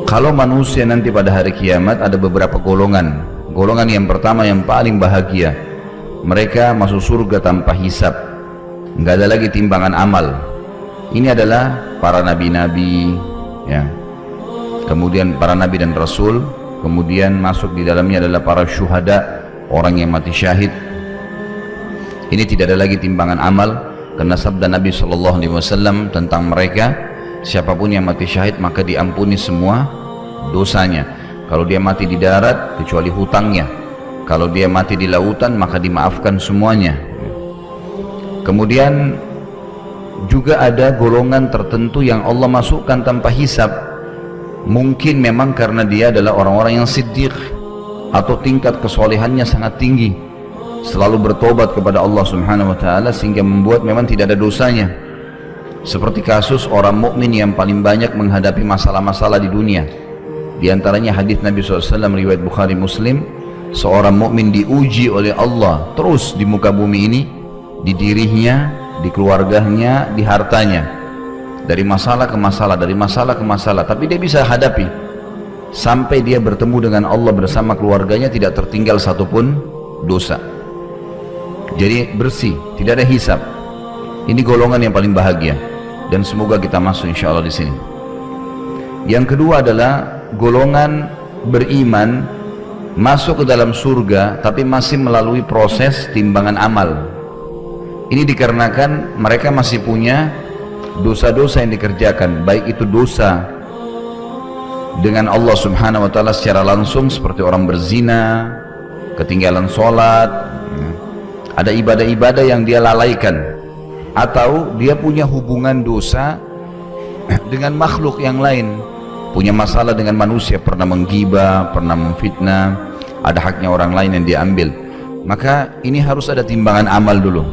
Kalau manusia nanti pada hari kiamat ada beberapa golongan. Golongan yang pertama yang paling bahagia, mereka masuk surga tanpa hisab, nggak ada lagi timbangan amal. Ini adalah para nabi-nabi, ya. Kemudian para nabi dan rasul, kemudian masuk di dalamnya adalah para syuhada, orang yang mati syahid. Ini tidak ada lagi timbangan amal, karena sabda Nabi SAW tentang mereka, siapapun yang mati syahid maka diampuni semua dosanya. Kalau dia mati di darat kecuali hutangnya, kalau dia mati di lautan maka dimaafkan semuanya. Kemudian juga ada golongan tertentu yang Allah masukkan tanpa hisab. Mungkin memang karena dia adalah orang-orang yang siddiq atau tingkat kesolehannya sangat tinggi, selalu bertobat kepada Allah Subhanahu wa taala sehingga membuat memang tidak ada dosanya. Seperti kasus orang mukmin yang paling banyak menghadapi masalah-masalah di dunia. Di antaranya hadis Nabi SAW riwayat Bukhari Muslim, seorang mukmin diuji oleh Allah terus di muka bumi ini, di dirinya, di keluarganya, di hartanya, dari masalah ke masalah, dari masalah ke masalah, tapi dia bisa hadapi sampai dia bertemu dengan Allah bersama keluarganya, tidak tertinggal satupun dosa. Jadi bersih, tidak ada hisab. Ini golongan yang paling bahagia, dan semoga kita masuk insya Allah di sini. Yang kedua adalah golongan beriman masuk ke dalam surga tapi masih melalui proses timbangan amal. Ini dikarenakan mereka masih punya dosa-dosa yang dikerjakan, baik itu dosa dengan Allah Subhanahu wa taala secara langsung seperti orang berzina, ketinggalan sholat, ada ibadah-ibadah yang dia lalaikan, atau dia punya hubungan dosa dengan makhluk yang lain, punya masalah dengan manusia, pernah menggibah, pernah memfitnah, ada haknya orang lain yang dia ambil. Maka ini harus ada timbangan amal dulu.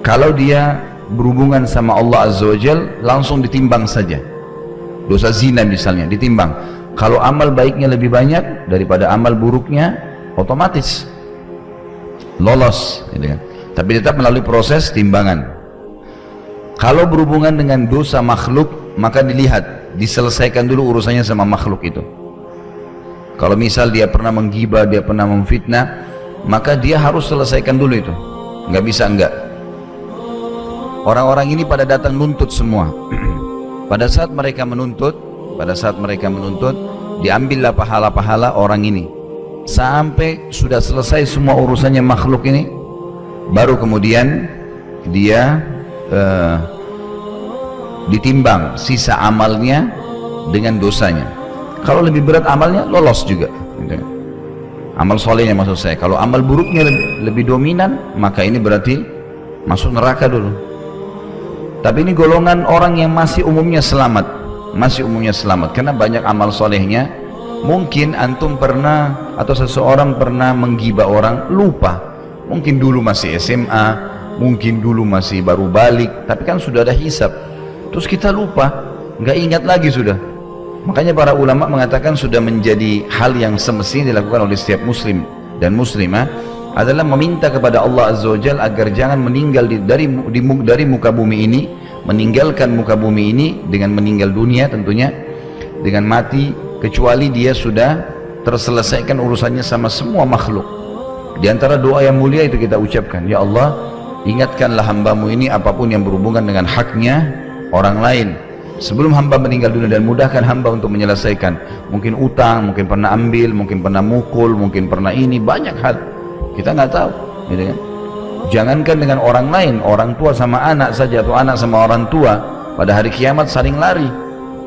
Kalau dia berhubungan sama Allah Azza wa Jal, langsung ditimbang saja. Dosa zina misalnya ditimbang, kalau amal baiknya lebih banyak daripada amal buruknya, otomatis lolos gitu kan. Tapi tetap melalui proses timbangan. Kalau berhubungan dengan dosa makhluk, maka dilihat, diselesaikan dulu urusannya sama makhluk itu. Kalau misal dia pernah menggibah, dia pernah memfitnah, maka dia harus selesaikan dulu itu, nggak bisa enggak. Orang-orang ini pada datang nuntut semua. Pada saat mereka menuntut, diambillah pahala-pahala orang ini sampai sudah selesai semua urusannya makhluk ini, baru kemudian dia ditimbang sisa amalnya dengan dosanya. Kalau lebih berat amalnya, lolos juga gitu. Amal solehnya maksud saya. Kalau amal buruknya lebih dominan, maka ini berarti masuk neraka dulu. Tapi ini golongan orang yang masih umumnya selamat, karena banyak amal solehnya. Mungkin antum pernah atau seseorang pernah menggibah orang, lupa. Mungkin dulu masih SMA, mungkin dulu masih baru balik, tapi kan sudah ada hisab. Terus kita lupa, nggak ingat lagi sudah. Makanya para ulama mengatakan sudah menjadi hal yang semestinya dilakukan oleh setiap muslim dan muslimah adalah meminta kepada Allah Azza wa Jalla agar jangan meninggal dari muka bumi ini, meninggalkan muka bumi ini dengan meninggal dunia tentunya, dengan mati, kecuali dia sudah terselesaikan urusannya sama semua makhluk. Di antara doa yang mulia itu kita ucapkan, ya Allah, ingatkanlah hambamu ini apapun yang berhubungan dengan haknya orang lain sebelum hamba meninggal dunia, dan mudahkan hamba untuk menyelesaikan. Mungkin utang, mungkin pernah ambil, mungkin pernah mukul, mungkin pernah ini, banyak hal kita nggak tahu gitu kan. Jangankan dengan orang lain, orang tua sama anak saja, atau anak sama orang tua, pada hari kiamat saling lari.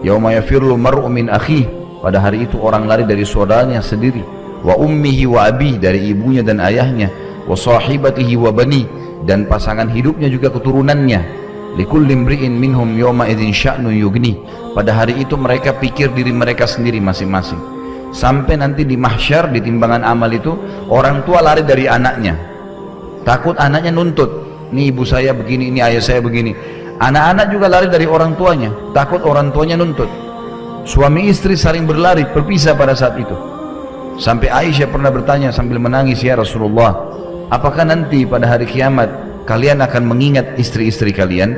Yauma yafirru mar'u min akhihi, pada hari itu orang lari dari saudaranya sendiri. Wa ummihi wa abi, dari ibunya dan ayahnya. Wa sahibatihi wa bani, dan pasangan hidupnya juga keturunannya. Likulli imri'in minhum yawma idzin sya'nun yughni, pada hari itu mereka pikir diri mereka sendiri masing-masing. Sampai nanti di mahsyar, di timbangan amal itu, orang tua lari dari anaknya, takut anaknya nuntut, ini ibu saya begini, ini ayah saya begini. Anak-anak juga lari dari orang tuanya, takut orang tuanya nuntut. Suami istri saling berlari, berpisah pada saat itu. Sampai Aisyah pernah bertanya sambil menangis, ya Rasulullah, apakah nanti pada hari kiamat kalian akan mengingat istri-istri kalian,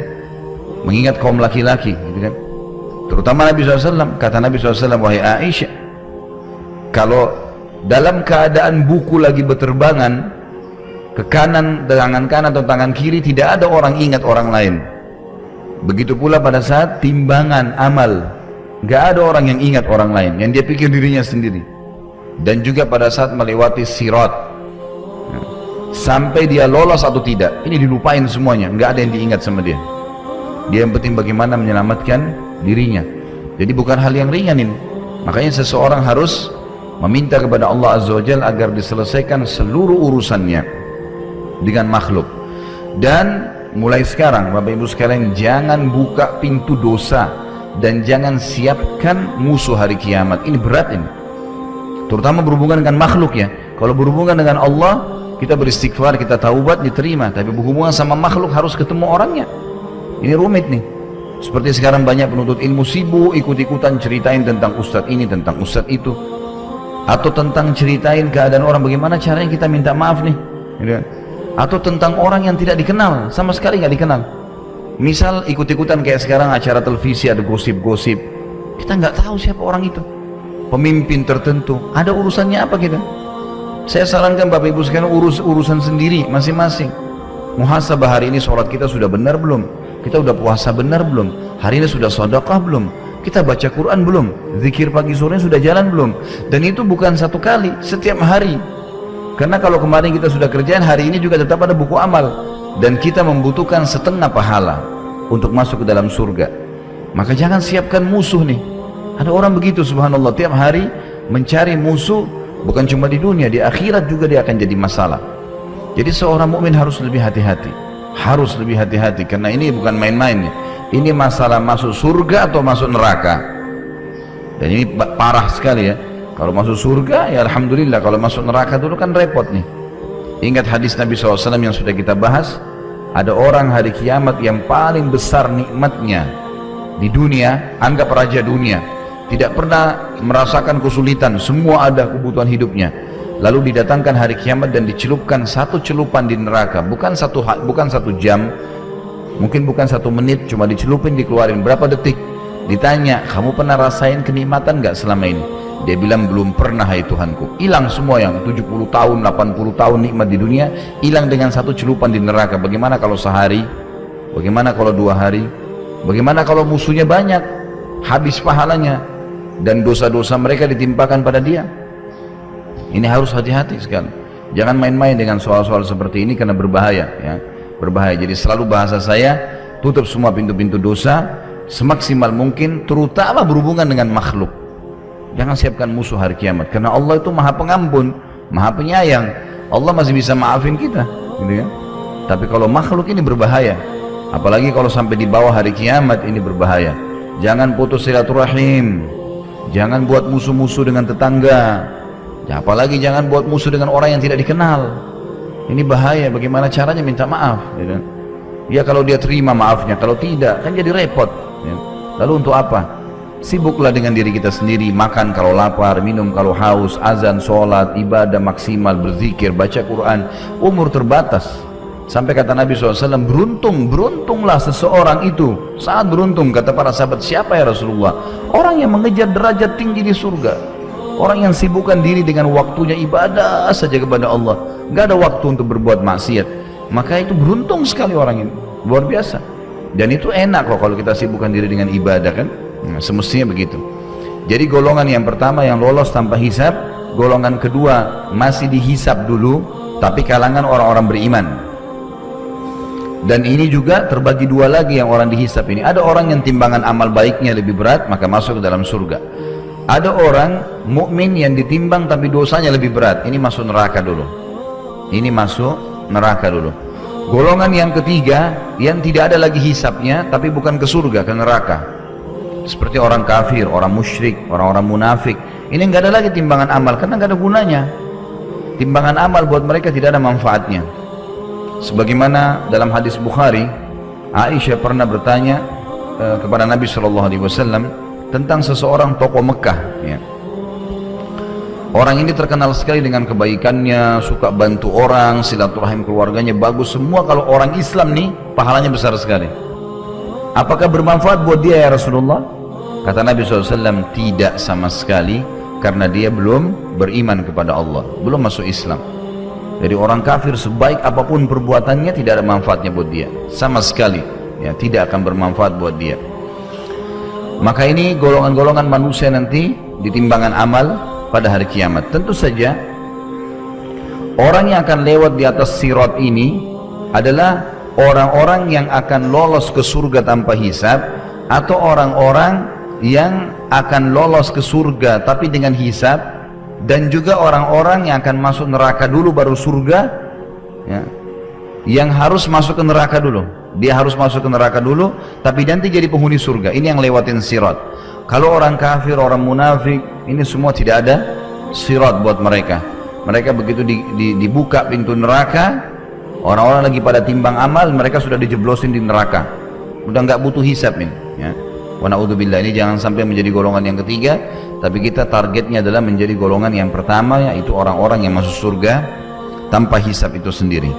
mengingat kaum laki-laki gitu kan? Terutama Nabi SAW, kata Nabi SAW, wahai Aisyah, kalau dalam keadaan buku lagi berterbangan ke kanan, tangan kanan atau tangan kiri, tidak ada orang ingat orang lain. Begitu pula pada saat timbangan amal, gak ada orang yang ingat orang lain, yang dia pikir dirinya sendiri. Dan juga pada saat melewati sirat, sampai dia lolos atau tidak, ini dilupain semuanya, gak ada yang diingat sama dia. Dia yang penting bagaimana menyelamatkan dirinya. Jadi bukan hal yang ringan ini. Makanya seseorang harus meminta kepada Allah Azza wa Jalla agar diselesaikan seluruh urusannya dengan makhluk. Dan mulai sekarang Bapak Ibu sekalian, jangan buka pintu dosa dan jangan siapkan musuh hari kiamat. Ini berat ini, terutama berhubungan dengan makhluk ya. Kalau berhubungan dengan Allah, kita beristighfar, kita taubat, diterima. Tapi berhubungan sama makhluk harus ketemu orangnya. Ini rumit nih. Seperti sekarang banyak penuntut ilmu sibuk ikut-ikutan ceritain tentang ustadz ini, tentang ustadz itu, atau tentang ceritain keadaan orang, bagaimana caranya kita minta maaf nih, atau tentang orang yang tidak dikenal, sama sekali nggak dikenal. Misal ikut-ikutan kayak sekarang acara televisi ada gosip-gosip, kita nggak tahu siapa orang itu, pemimpin tertentu, ada urusannya apa kita. Saya sarankan Bapak Ibu sekalian urusan sendiri masing-masing. Muhasabah, hari ini sholat kita sudah benar belum? Kita udah puasa benar belum? Hari ini sudah sedekah belum? Kita baca Quran belum? Zikir pagi sore sudah jalan belum? Dan itu bukan satu kali, setiap hari. Karena kalau kemarin kita sudah kerjaan, hari ini juga tetap ada buku amal. Dan kita membutuhkan setengah pahala untuk masuk ke dalam surga. Maka jangan siapkan musuh nih. Ada orang begitu subhanallah, tiap hari mencari musuh, bukan cuma di dunia, di akhirat juga dia akan jadi masalah. Jadi seorang mukmin harus lebih hati-hati, harus lebih hati-hati, karena ini bukan main-main. Ini masalah masuk surga atau masuk neraka. Dan ini parah sekali ya. Kalau masuk surga ya alhamdulillah, kalau masuk neraka dulu kan repot nih. Ingat hadis Nabi SAW yang sudah kita bahas, ada orang hari kiamat yang paling besar nikmatnya di dunia, anggap raja dunia, tidak pernah merasakan kesulitan, semua ada kebutuhan hidupnya. Lalu didatangkan hari kiamat dan dicelupkan satu celupan di neraka, bukan satu jam, mungkin bukan 1 menit, cuma dicelupin, dikeluarin berapa detik. Ditanya, kamu pernah rasain kenikmatan gak selama ini? Dia bilang, belum pernah hai Tuhanku. Hilang semua yang 70 tahun, 80 tahun nikmat di dunia, hilang dengan satu celupan di neraka. Bagaimana kalau sehari? Bagaimana kalau 2 hari? Bagaimana kalau musuhnya banyak? Habis pahalanya dan dosa-dosa mereka ditimpakan pada dia. Ini harus hati-hati sekali. Jangan main-main dengan soal-soal seperti ini karena berbahaya ya. Berbahaya. Jadi selalu bahasa saya, tutup semua pintu-pintu dosa semaksimal mungkin, terutama berhubungan dengan makhluk. Jangan siapkan musuh hari kiamat, karena Allah itu maha pengampun, maha penyayang. Allah masih bisa maafin kita gitu ya. Tapi kalau makhluk ini berbahaya, apalagi kalau sampai di bawah hari kiamat, ini berbahaya. Jangan putus silaturahim, jangan buat musuh-musuh dengan tetangga, apalagi jangan buat musuh dengan orang yang tidak dikenal. Ini bahaya. Bagaimana caranya minta maaf gitu. Ya kalau dia terima maafnya, kalau tidak kan jadi repot ya. Lalu untuk apa? Sibuklah dengan diri kita sendiri, makan kalau lapar, minum kalau haus, azan, sholat, ibadah maksimal, berzikir, baca Quran. Umur terbatas. Sampai kata Nabi SAW, beruntunglah seseorang itu, sangat beruntung. Kata para sahabat, siapa ya Rasulullah? Orang yang mengejar derajat tinggi di surga, orang yang sibukkan diri dengan waktunya ibadah saja kepada Allah, gak ada waktu untuk berbuat maksiat. Maka itu beruntung sekali orang ini, luar biasa. Dan itu enak kok kalau kita sibukkan diri dengan ibadah kan. Nah, semestinya begitu. Jadi golongan yang pertama yang lolos tanpa hisab, golongan kedua masih dihisab dulu, tapi kalangan orang-orang beriman. Dan ini juga terbagi 2 lagi yang orang dihisab ini. Ada orang yang timbangan amal baiknya lebih berat, maka masuk ke dalam surga. Ada orang mukmin yang ditimbang tapi dosanya lebih berat, ini masuk neraka dulu. Ini masuk neraka dulu. Golongan yang ketiga yang tidak ada lagi hisabnya, tapi bukan ke surga, ke neraka. Seperti orang kafir, orang musyrik, orang-orang munafik. Ini nggak ada lagi timbangan amal karena nggak ada gunanya. Timbangan amal buat mereka tidak ada manfaatnya. Sebagaimana dalam hadis Bukhari, Aisyah pernah bertanya kepada Nabi SAW tentang seseorang tokoh Mekah ya. Orang ini terkenal sekali dengan kebaikannya, suka bantu orang, silaturahim keluarganya bagus semua. Kalau orang Islam nih pahalanya besar sekali. Apakah bermanfaat buat dia ya Rasulullah? Kata Nabi SAW, tidak sama sekali, karena dia belum beriman kepada Allah, belum masuk Islam. Jadi orang kafir sebaik apapun perbuatannya tidak ada manfaatnya buat dia, sama sekali ya, tidak akan bermanfaat buat dia. Maka ini golongan-golongan manusia nanti di timbangan amal pada hari kiamat. Tentu saja orang yang akan lewat di atas sirat ini adalah orang-orang yang akan lolos ke surga tanpa hisab, atau orang-orang yang akan lolos ke surga tapi dengan hisab, dan juga orang-orang yang akan masuk neraka dulu baru surga ya. Yang harus masuk ke neraka dulu, dia harus masuk ke neraka dulu tapi nanti jadi penghuni surga. Ini yang lewatin sirat. Kalau orang kafir, orang munafik, ini semua tidak ada sirat buat mereka. Mereka begitu dibuka pintu neraka, orang-orang lagi pada timbang amal, mereka sudah dijeblosin di neraka, udah nggak butuh hisab ini ya. Wa na'udzubillah, ini jangan sampai menjadi golongan yang ketiga, tapi kita targetnya adalah menjadi golongan yang pertama, yaitu orang-orang yang masuk surga tanpa hisab itu sendiri.